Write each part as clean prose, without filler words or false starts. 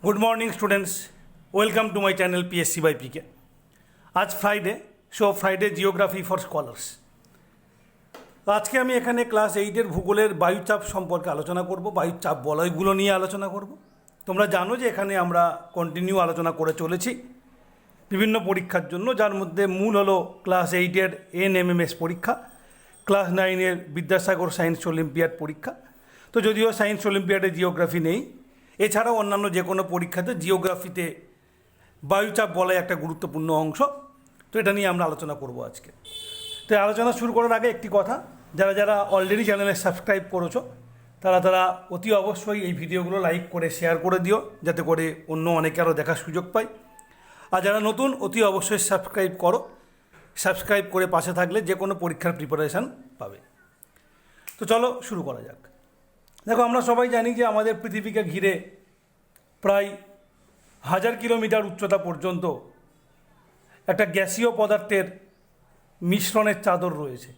Good morning students, welcome to my channel PSC by PK। आज Friday, so Friday geography for scholars. आज के एखाने class 8 भूगोलेर वायुचाप सम्पर्के आलोचना करब, वायुचाप बलयगुलो निये आलोचना करब। तोमरा जानो जे एखाने आमरा कन्टिन्यू आलोचना करे चलेछि विभिन्न परीक्षार जन्य, जार मध्य मूल हलो क्लास 8 NMMS परीक्षा, क्लास 9 विद्यासागर साइंस अलिम्पियाड परीक्षा। तो यदिओ साइंस अलिम्पियाडे जिओग्राफी नेই, এছাড়াও অন্যান্য যে কোনো পরীক্ষাতে জিওগ্রাফিতে বায়ুচাপ বলয় একটা গুরুত্বপূর্ণ অংশ। তো এটা নিয়ে আমরা আলোচনা করব আজকে। তো আলোচনা শুরু করার আগে একটি কথা, যারা যারা অলরেডি চ্যানেলে সাবস্ক্রাইব করেছো তারা অতি অবশ্যই এই ভিডিওগুলো লাইক করে শেয়ার করে দিও, যাতে করে অন্য অনেকে আরও দেখার সুযোগ পায়। আর যারা নতুন অতি অবশ্যই সাবস্ক্রাইব করো, সাবস্ক্রাইব করে পাশে থাকলে যে কোনো পরীক্ষার প্রিপারেশান পাবে। তো চলো শুরু করা যাক। দেখো, আমরা সবাই জানি যে আমাদের পৃথিবীকে ঘিরে প্রায় 1000 কিলোমিটার উচ্চতা পর্যন্ত একটা গ্যাসীয় পদার্থের মিশ্রণের চাদর রয়েছে।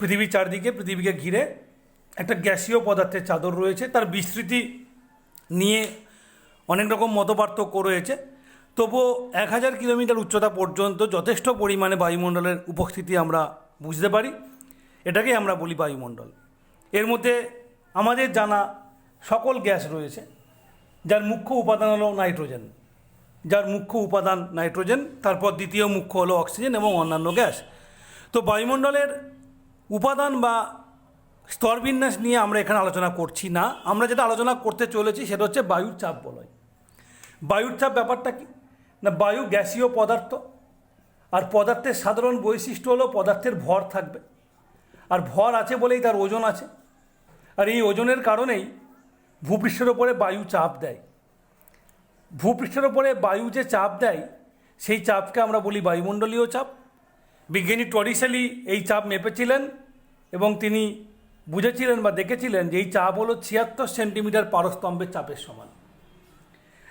পৃথিবীর চারদিকে পৃথিবীকে ঘিরে একটা গ্যাসীয় পদার্থের চাদর রয়েছে। তার বিস্তৃতি নিয়ে অনেক রকম মতপার্থক্য রয়েছে, তবুও 1000 কিলোমিটার উচ্চতা পর্যন্ত যথেষ্ট পরিমাণে বায়ুমণ্ডলের উপস্থিতি আমরা বুঝতে পারি। এটাকেই আমরা বলি বায়ুমণ্ডল। এর মধ্যে আমাদের জানা সকল গ্যাস রয়েছে, যার মুখ্য উপাদান হলো নাইট্রোজেন, তারপর দ্বিতীয় মুখ্য হলো অক্সিজেন এবং অন্যান্য গ্যাস। তো বায়ুমণ্ডলের উপাদান বা স্তরবিন্যাস নিয়ে আমরা এখানে আলোচনা করছি না। আমরা যেটা আলোচনা করতে চলেছি সেটা হচ্ছে বায়ুর চাপ বলয়। বায়ুর চাপ ব্যাপারটা কি না, বায়ু গ্যাসীয় পদার্থ, আর পদার্থের সাধারণ বৈশিষ্ট্য হলো পদার্থের ভর থাকবে, আর ভর আছে বলেই তার ওজন আছে। আর এই ওজনের কারণেই ভূপৃষ্ঠের ওপরে বায়ু চাপ দেয়। ভূপৃষ্ঠের ওপরে বায়ু যে চাপ দেয় সেই চাপকে আমরা বলি বায়ুমণ্ডলীয় চাপ। বিজ্ঞানী টরিসেলি এই চাপ মেপেছিলেন এবং তিনি বুঝেছিলেন বা দেখেছিলেন যে এই চাপ হলো 76 সেন্টিমিটার পারস্তম্ভের চাপের সমান।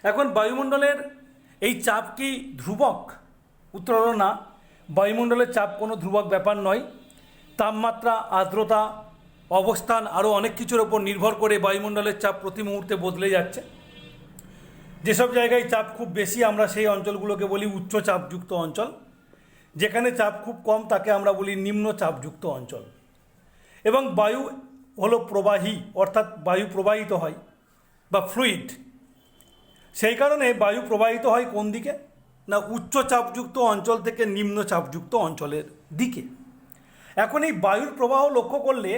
এখন বায়ুমণ্ডলের এই চাপ কি ধ্রুবক? উত্তর হলো না, বায়ুমণ্ডলের চাপ কোনো ধ্রুবক ব্যাপার নয়। তাপমাত্রা, আর্দ্রতা, অবস্থান আরও অনেক কিছুর ওপর নির্ভর করে বায়ুমণ্ডলের চাপ প্রতি মুহূর্তে বদলে যাচ্ছে। যেসব জায়গায় চাপ খুব বেশি আমরা সেই অঞ্চলগুলোকে বলি উচ্চ চাপযুক্ত অঞ্চল, যেখানে চাপ খুব কম তাকে আমরা বলি নিম্ন চাপযুক্ত অঞ্চল। এবং বায়ু হলো প্রবাহী, অর্থাৎ বায়ু প্রবাহিত হয় বা ফ্লুইড। সেই কারণে বায়ু প্রবাহিত হয় কোন দিকে না, উচ্চ চাপযুক্ত অঞ্চল থেকে নিম্ন চাপযুক্ত অঞ্চলের দিকে। এখন এই বায়ুর প্রবাহ লক্ষ্য করলে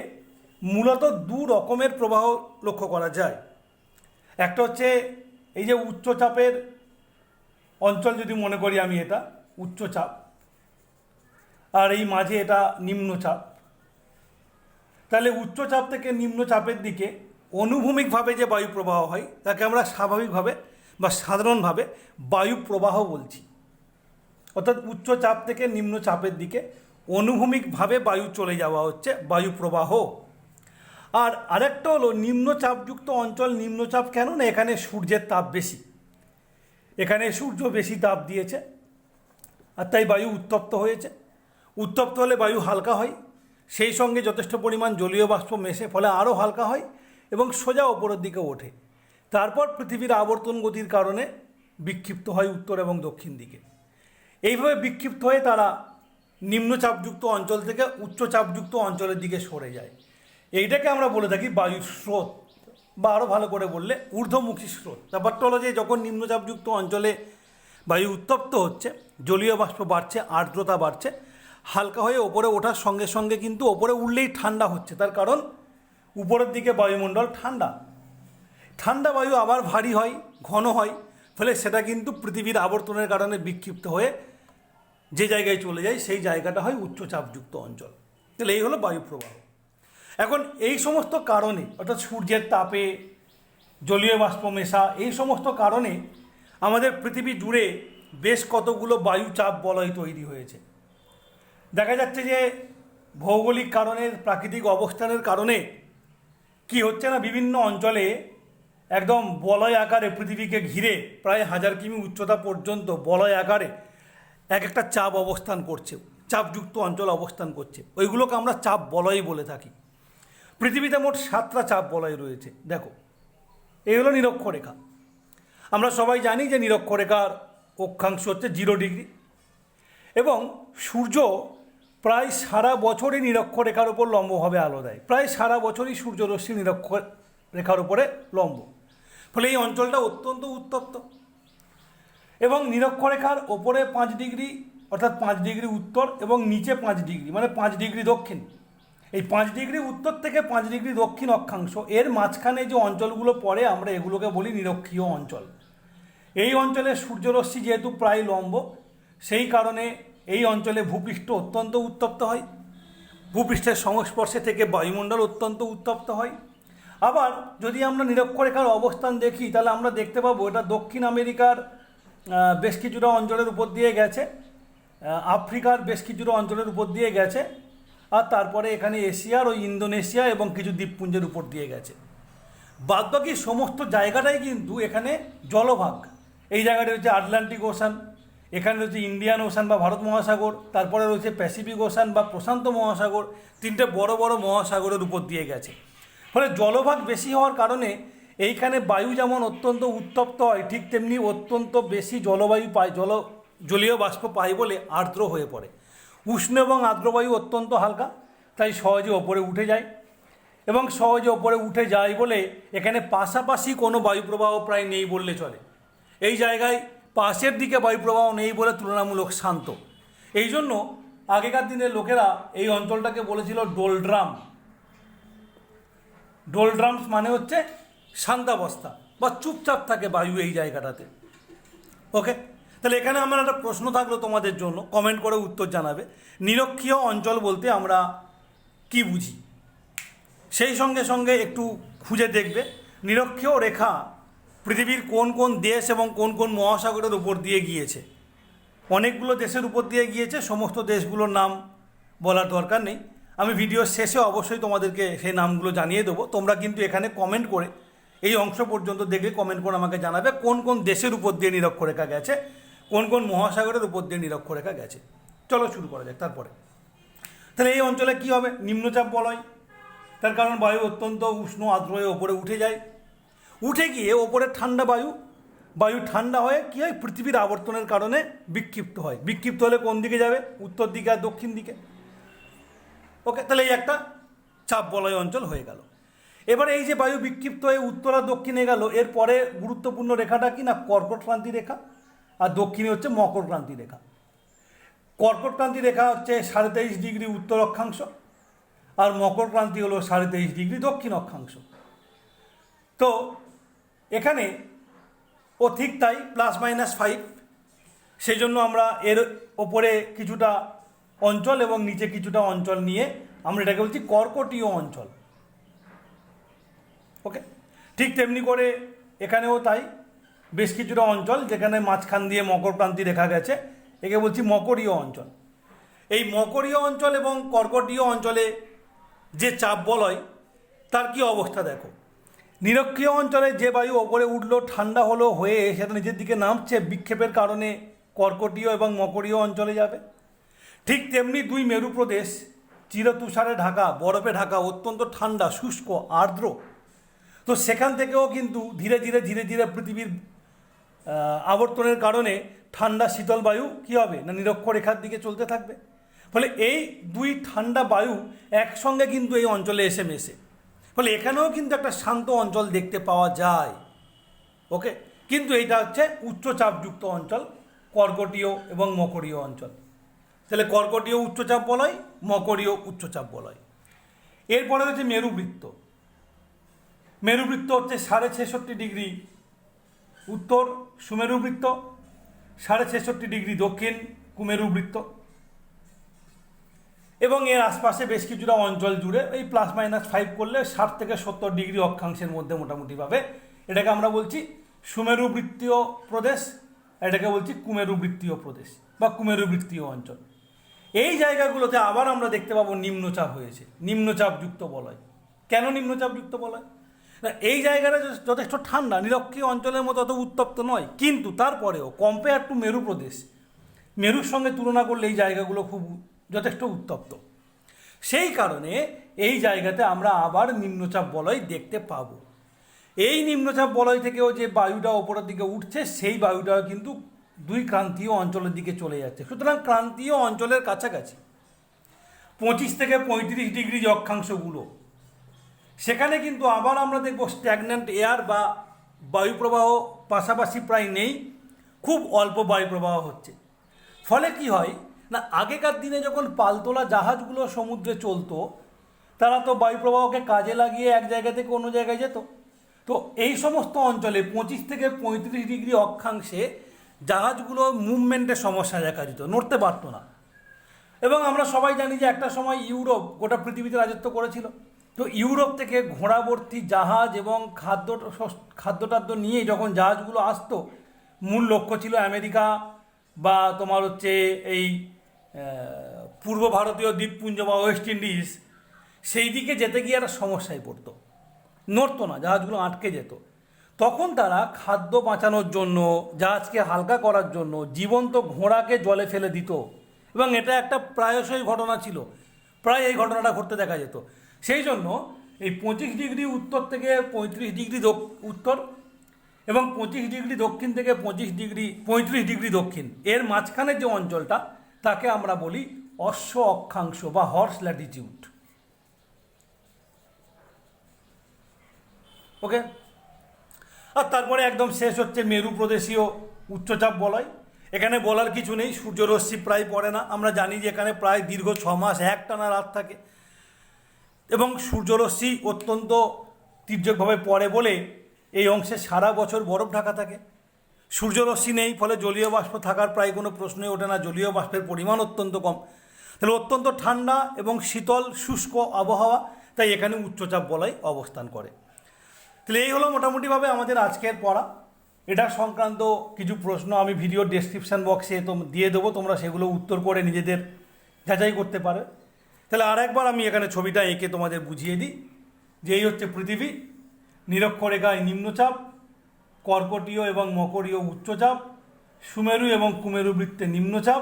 মূলত দু রকমের প্রবাহ লক্ষ্য করা যায়। একটা হচ্ছে এই যে উচ্চচাপের অঞ্চল, যদি মনে করি আমি এটা উচ্চচাপ, আর এই মাঝে এটা নিম্নচাপ। তাহলে উচ্চচাপ থেকে নিম্নচাপের দিকে অনুভূমিকভাবে যে বায়ু প্রবাহ হয় তাকে আমরা স্বাভাবিকভাবে বা সাধারণভাবে বায়ু প্রবাহ বলছি। অর্থাৎ উচ্চচাপ থেকে নিম্নচাপের দিকে অনুভূমিকভাবে বায়ু চলে যাওয়া হচ্ছে বায়ু প্রবাহ। আর আরেকটা হলো নিম্নচাপযুক্ত অঞ্চল। নিম্নচাপ কেন না, এখানে সূর্যের তাপ বেশি, এখানে সূর্য বেশি তাপ দিয়েছে আর তাই বায়ু উত্তপ্ত হয়েছে। উত্তপ্ত হলে বায়ু হালকা হয়, সেই সঙ্গে যথেষ্ট পরিমাণ জলীয় বাষ্প মেশে, ফলে আরও হালকা হয় এবং সোজা ওপরের দিকে ওঠে। তারপর পৃথিবীর আবর্তন গতির কারণে বিক্ষিপ্ত হয় উত্তর এবং দক্ষিণ দিকে। এইভাবে বিক্ষিপ্ত হয়ে তারা নিম্নচাপযুক্ত অঞ্চল থেকে উচ্চচাপযুক্ত অঞ্চলের দিকে সরে যায়। এইটাকে আমরা বলে থাকি বায়ুর স্রোত, বা আরও ভালো করে বললে ঊর্ধ্বমুখী স্রোত। ব্যাপারটা হলো যে যখন নিম্নচাপযুক্ত অঞ্চলে বায়ু উত্তপ্ত হচ্ছে, জলীয় বাষ্প বাড়ছে, আর্দ্রতা বাড়ছে, হালকা হয়ে ওপরে ওঠার সঙ্গে সঙ্গে কিন্তু ওপরে উঠলেই ঠান্ডা হচ্ছে। তার কারণ উপরের দিকে বায়ুমণ্ডল ঠান্ডা। ঠান্ডা বায়ু আবার ভারী হয়, ঘন হয়, ফলে সেটা কিন্তু পৃথিবীর আবর্তনের কারণে বিক্ষিপ্ত হয়ে যে জায়গায় চলে যায় সেই জায়গাটা হয় উচ্চচাপযুক্ত অঞ্চল। তাহলে এই হলো বায়ু প্রবাহ। এখন এই সমস্ত কারণে, অর্থাৎ সূর্যের তাপে, জলীয় বাষ্প মেশা, এই সমস্ত কারণে আমাদের পৃথিবী জুড়ে বেশ কতগুলো বায়ু চাপ বলয় তৈরি হয়েছে। দেখা যাচ্ছে যে ভৌগোলিক কারণের, প্রাকৃতিক অবস্থানের কারণে কি হচ্ছে না, বিভিন্ন অঞ্চলে একদম বলয় আকারে পৃথিবীকে ঘিরে প্রায় 1000 কিমি উচ্চতা পর্যন্ত বলয় আকারে এক একটা চাপ অবস্থান করছে, চাপযুক্ত অঞ্চল অবস্থান করছে। ওইগুলোকে আমরা চাপ বলয় বলে থাকি। পৃথিবীতে মোট 7টা চাপ বলয় রয়েছে। দেখো, এই হলো নিরক্ষরেখা। আমরা সবাই জানি যে নিরক্ষরেখার অক্ষাংশ হচ্ছে 0 ডিগ্রি এবং সূর্য প্রায় সারা বছরই নিরক্ষরেখার উপর লম্বভাবে আলো দেয়, প্রায় সারা বছরই সূর্যরশ্মি নিরক্ষরেখার উপরে লম্ব, ফলে এই অঞ্চলটা অত্যন্ত উত্তপ্ত। এবং নিরক্ষরেখার ওপরে 5 ডিগ্রি অর্থাৎ 5 ডিগ্রি উত্তর এবং নিচে 5 ডিগ্রি মানে 5 ডিগ্রি দক্ষিণ, এই 5 ডিগ্রি উত্তর থেকে 5 ডিগ্রি দক্ষিণ অক্ষাংশ এর মাঝখানে যে অঞ্চলগুলো পড়ে আমরা এগুলোকে বলি নিরক্ষীয় অঞ্চল। এই অঞ্চলে সূর্যরশ্মি যেহেতু প্রায় লম্ব, সেই কারণে এই অঞ্চলে ভূপৃষ্ঠ অত্যন্ত উত্তপ্ত হয়, ভূপৃষ্ঠের সংস্পর্শে থেকে বায়ুমণ্ডল অত্যন্ত উত্তপ্ত হয়। আবার যদি আমরা নিরক্ষরেখার অবস্থান দেখি তাহলে আমরা দেখতে পাবো এটা দক্ষিণ আমেরিকার বেশ কিছুটা অঞ্চলের উপর দিয়ে গেছে, আফ্রিকার বেশ কিছুটা অঞ্চলের উপর দিয়ে গেছে, আর তারপরে এখানে এশিয়ার ওই ইন্দোনেশিয়া এবং কিছু দ্বীপপুঞ্জের উপর দিয়ে গেছে। বাদবাকি সমস্ত জায়গাটাই কিন্তু এখানে জলভাগ। এই জায়গাটা হচ্ছে আটলান্টিক ওশান, এখানে রয়েছে ইন্ডিয়ান ওশান বা ভারত মহাসাগর, তারপরে রয়েছে প্যাসিফিক ওশান বা প্রশান্ত মহাসাগর, তিনটে বড় বড় মহাসাগরের উপর দিয়ে গেছে। ফলে জলভাগ বেশি হওয়ার কারণে এইখানে বায়ু যেমন অত্যন্ত উত্তপ্ত হয়, ঠিক তেমনি অত্যন্ত বেশি জলবায়ু পায়, জলীয় বাষ্প পায় বলে আর্দ্র হয়ে পড়ে। উষ্ণ এবং আর্দ্র বায়ু অত্যন্ত হালকা, তাই সহজে ওপরে উঠে যায়, এবং সহজে ওপরে উঠে যায় বলে এখানে পাশাপাশি কোনো বায়ুপ্রবাহ প্রায় নেই বললে চলে। এই জায়গায় পাশের দিকে বায়ুপ্রবাহ নেই বলে তুলনামূলক শান্ত। এই জন্য আগেকার দিনের লোকেরা এই অঞ্চলটাকে বলেছিল ডোলড্রাম। ডোলড্রামস মানে হচ্ছে শান্তাবস্থা বা চুপচাপ থাকে বায়ু এই জায়গাটাতে। ওকে, তাহলে এখানে আমার একটা প্রশ্ন থাকলো তোমাদের জন্য, কমেন্ট করে উত্তর জানাবে। নিরক্ষীয় অঞ্চল বলতে আমরা কি বুঝি? সেই সঙ্গে সঙ্গে একটু খুঁজে দেখবে নিরক্ষীয় রেখা পৃথিবীর কোন কোন দেশ এবং কোন কোন মহাসাগরের উপর দিয়ে গিয়েছে। অনেকগুলো দেশের উপর দিয়ে গিয়েছে, সমস্ত দেশগুলোর নাম বলার দরকার নেই, আমি ভিডিওর শেষে অবশ্যই তোমাদেরকে সেই নামগুলো জানিয়ে দেবো। তোমরা কিন্তু এখানে কমেন্ট করে এই অংশ পর্যন্ত দেখে কমেন্ট করে আমাকে জানাবে কোন কোন দেশের উপর দিয়ে নিরক্ষরেখা গেছে, কোন কোন মহাসাগরের উপর দিয়ে নিরক্ষরেখা গেছে। চলো শুরু করা যাক। তারপরে তাহলে এই অঞ্চলে কী হবে? নিম্নচাপ বলয়, তার কারণ বায়ু অত্যন্ত উষ্ণ আর্দ্র হয়ে ওপরে উঠে যায়, উঠে গিয়ে ওপরে ঠান্ডা বায়ু ঠান্ডা হয়ে কী হয়? পৃথিবীর আবর্তনের কারণে বিক্ষিপ্ত হয়। বিক্ষিপ্ত হলে কোন দিকে যাবে? উত্তর দিকে আর দক্ষিণ দিকে। ওকে, তাহলে এই একটা চাপ বলয় অঞ্চল হয়ে গেল। এবারে এই যে বায়ু বিক্ষিপ্ত হয়ে উত্তর আর দক্ষিণে গেল, এরপরে গুরুত্বপূর্ণ রেখাটা কি না? কর্কট ক্রান্তি রেখা, আর দক্ষিণে হচ্ছে মকর ক্রান্তি রেখা। কর্কট ক্রান্তি রেখা হচ্ছে 23.5 ডিগ্রি উত্তর অক্ষাংশ, আর মকর ক্রান্তি হলো 23.5 ডিগ্রি দক্ষিণ অক্ষাংশ। তো এখানে ও ঠিক তাই +-5, সেই জন্য আমরা এর ওপরে কিছুটা অঞ্চল এবং নিচে কিছুটা অঞ্চল নিয়ে আমরা এটাকে বলছি কর্কটীয় অঞ্চল। ওকে, ঠিক তেমনি করে এখানেও তাই, বেশ কিছুটা অঞ্চল যেখানে মাঝখান দিয়ে মকর ক্রান্তি রেখা গেছে, একে বলছি মকরীয় অঞ্চল। এই মকরীয় অঞ্চল এবং কর্কটীয় অঞ্চলে যে চাপ বলয় তার কি অবস্থা দেখো। নিরক্ষীয় অঞ্চলে যে বায়ু ওপরে উঠলো, ঠান্ডা হলো, হয়ে সেটা নিচের দিকে নামছে, বিক্ষেপের কারণে কর্কটীয় এবং মকরীয় অঞ্চলে যাবে। ঠিক তেমনি দুই মেরু প্রদেশ চিরতুষারে ঢাকা, বরফে ঢাকা, অত্যন্ত ঠান্ডা, শুষ্ক, আর্দ্র, তো সেখান থেকেও কিন্তু ধীরে ধীরে ধীরে ধীরে পৃথিবীর আবর্তনের কারণে ঠান্ডা শীতল বায়ু কী হবে না নিরক্ষরেখার দিকে চলতে থাকবে। ফলে এই দুই ঠান্ডা বায়ু একসঙ্গে কিন্তু এই অঞ্চলে এসে মেশে, ফলে এখানেও কিন্তু একটা শান্ত অঞ্চল দেখতে পাওয়া যায়। ওকে, কিন্তু এইটা হচ্ছে উচ্চচাপযুক্ত অঞ্চল, কর্কটীয় এবং মকরীয় অঞ্চল। তাহলে কর্কটীয় উচ্চচাপ বলয়, মকরীয় উচ্চচাপ বলয়। এরপরে হচ্ছে মেরুবৃত্ত। মেরুবৃত্ত হচ্ছে 66.5 ডিগ্রি উত্তর সুমেরুবৃত্ত, 66.5 ডিগ্রি দক্ষিণ কুমেরুবৃত্ত, এবং এর আশপাশে বেশ কিছুটা অঞ্চল জুড়ে এই +-5 করলে 60 থেকে 70 ডিগ্রি অক্ষাংশের মধ্যে মোটামুটিভাবে এটাকে আমরা বলছি সুমেরুবৃত্তীয় প্রদেশ, এটাকে বলছি কুমেরুবৃত্তীয় প্রদেশ বা কুমেরুবৃত্তীয় অঞ্চল। এই জায়গাগুলোতে আবার আমরা দেখতে পাবো নিম্নচাপ হয়েছে, নিম্নচাপযুক্ত বলয়। কেন নিম্নচাপযুক্ত বলয়? না, এই জায়গাটা যথেষ্ট ঠান্ডা, নিরক্ষীয় অঞ্চলের মতো অত উত্তপ্ত নয়, কিন্তু তারপরেও কম্পেয়ার টু মেরু প্রদেশ, মেরুর সঙ্গে তুলনা করলে এই জায়গাগুলো খুব যথেষ্ট উত্তপ্ত। সেই কারণে এই জায়গাতে আমরা আবার নিম্নচাপ বলয় দেখতে পাবো। এই নিম্নচাপ বলয় থেকেও যে বায়ুটা ওপরের দিকে উঠছে সেই বায়ুটা কিন্তু দুই ক্রান্তীয় অঞ্চলের দিকে চলে যাচ্ছে। সুতরাং ক্রান্তীয় অঞ্চলের কাছাকাছি 25 থেকে 35 ডিগ্রি যে অক্ষাংশগুলো, সেখানে কিন্তু আবার আমরা দেখব স্ট্যাগন্যান্ট এয়ার বা বায়ুপ্রবাহ পাশাপাশি প্রায় নেই, খুব অল্প বায়ুপ্রবাহ হচ্ছে। ফলে কি হয় না, আগেকার দিনে যখন পালতোলা জাহাজগুলো সমুদ্রে চলতো, তারা তো বায়ুপ্রবাহকে কাজে লাগিয়ে এক জায়গা থেকে অন্য জায়গায় যেত। তো এই সমস্ত অঞ্চলে 25 থেকে 35 ডিগ্রি অক্ষাংশে জাহাজগুলো মুভমেন্টের সমস্যা দেখা দিত, নড়তে পারতো না। এবং আমরা সবাই জানি যে একটা সময় ইউরোপ গোটা পৃথিবীতে রাজত্ব করেছিল। তো ইউরোপ থেকে ঘোড়াভর্তি জাহাজ এবং খাদ্যটাদ্য নিয়ে যখন জাহাজগুলো আসতো, মূল লক্ষ্য ছিল আমেরিকা বা তোমার হচ্ছে এই পূর্ব ভারতীয় দ্বীপপুঞ্জ বা ওয়েস্ট ইন্ডিজ, সেই দিকে যেতে গিয়ে একটা সমস্যায় পড়তো, নড়তো না, জাহাজগুলো আটকে যেত। তখন তারা খাদ্য বাঁচানোর জন্য, জাহাজকে হালকা করার জন্য জীবন্ত ঘোড়াকে জলে ফেলে দিত। এবং এটা একটা প্রায়শই ঘটনা ছিল, প্রায় এই ঘটনাটা ঘটতে দেখা যেত। সেই জন্য এই 25 ডিগ্রি উত্তর থেকে 35 ডিগ্রি উত্তর এবং 25 ডিগ্রি দক্ষিণ থেকে 35 ডিগ্রি দক্ষিণ, এর মাঝখানের যে অঞ্চলটা, তাকে আমরা বলি অশ্ব অক্ষাংশ বা হর্স ল্যাটিটিউড। ওকে, আর তারপরে একদম শেষ হচ্ছে মেরু প্রদেশীয় উচ্চচাপ বলয়। এখানে বলার কিছু নেই, সূর্যরশ্মি প্রায় পড়ে না। আমরা জানি যে এখানে প্রায় দীর্ঘ 6 মাস একটানা রাত থাকে এবং সূর্যরশ্মি অত্যন্ত তীর্যকভাবে পড়ে বলে এই অংশে সারা বছর বরফ ঢাকা থাকে। সূর্যরশ্মি নেই, ফলে জলীয় বাষ্প থাকার প্রায় কোনো প্রশ্নই ওঠে না, জলীয় বাষ্পের পরিমাণ অত্যন্ত কম। তাহলে অত্যন্ত ঠান্ডা এবং শীতল শুষ্ক আবহাওয়া, তাই এখানে উচ্চচাপ বলয় অবস্থান করে। তাহলে এই হলো মোটামুটিভাবে আমাদের আজকের পড়া। এটা সংক্রান্ত কিছু প্রশ্ন আমি ভিডিও ডেসক্রিপশান বক্সে দিয়ে দেবো, তোমরা সেগুলো উত্তর করে নিজেদের যাচাই করতে পারো। তাহলে আর একবার আমি এখানে ছবিটা এঁকে তোমাদের বুঝিয়ে দিই যে এই হচ্ছে পৃথিবী, নিরক্ষরেখায় নিম্নচাপ, কর্কটীয় এবং মকরীয় উচ্চচাপ, সুমেরু এবং কুমেরু বৃত্তে নিম্নচাপ,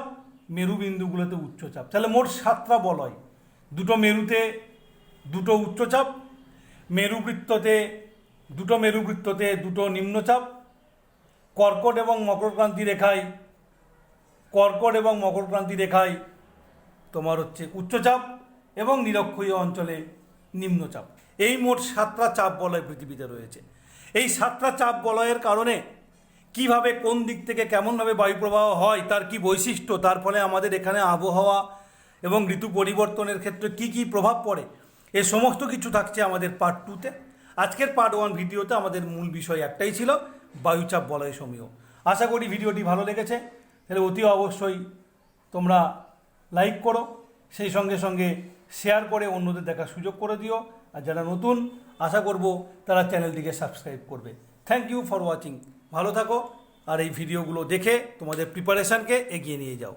মেরুবিন্দুগুলোতে উচ্চচাপ। তাহলে মোট 7টা বলয়, দুটো মেরুতে দুটো উচ্চচাপ, দুটো মেরুবৃত্ততে দুটো নিম্নচাপ, কর্কট এবং মকরক্রান্তি রেখায় তোমার হচ্ছে উচ্চচাপ এবং নিরক্ষীয় অঞ্চলে নিম্নচাপ। এই মোট 7টা চাপ বলয় পৃথিবীতে রয়েছে। এই 7টা চাপ বলয়ের কারণে কিভাবে, কোন দিক থেকে কেমনভাবে বায়ুপ্রবাহ হয়, তার কি বৈশিষ্ট্য, তার ফলে আমাদের এখানে আবহাওয়া এবং ঋতু পরিবর্তনের ক্ষেত্রে কি কি প্রভাব পড়ে, এ সমস্ত কিছু থাকছে আমাদের পার্ট 2-তে। আজকের পার্ট 1 ভিডিওতে আমাদের মূল বিষয় একটাই ছিল, বায়ুচাপ বলয় সমূহ। আশা করি ভিডিওটি ভালো লেগেছে। তাহলে অতি অবশ্যই তোমরা লাইক করো, সেই সঙ্গে সঙ্গে শেয়ার করে অন্যদের দেখার সুযোগ করে দিও। আর যারা নতুন, আশা করব তারা চ্যানেলটিকে সাবস্ক্রাইব করবে। Thank you for watching. ভালো থাকো আর এই ভিডিওগুলো দেখে তোমাদের প্রিপারেশানকে এগিয়ে নিয়ে যাও।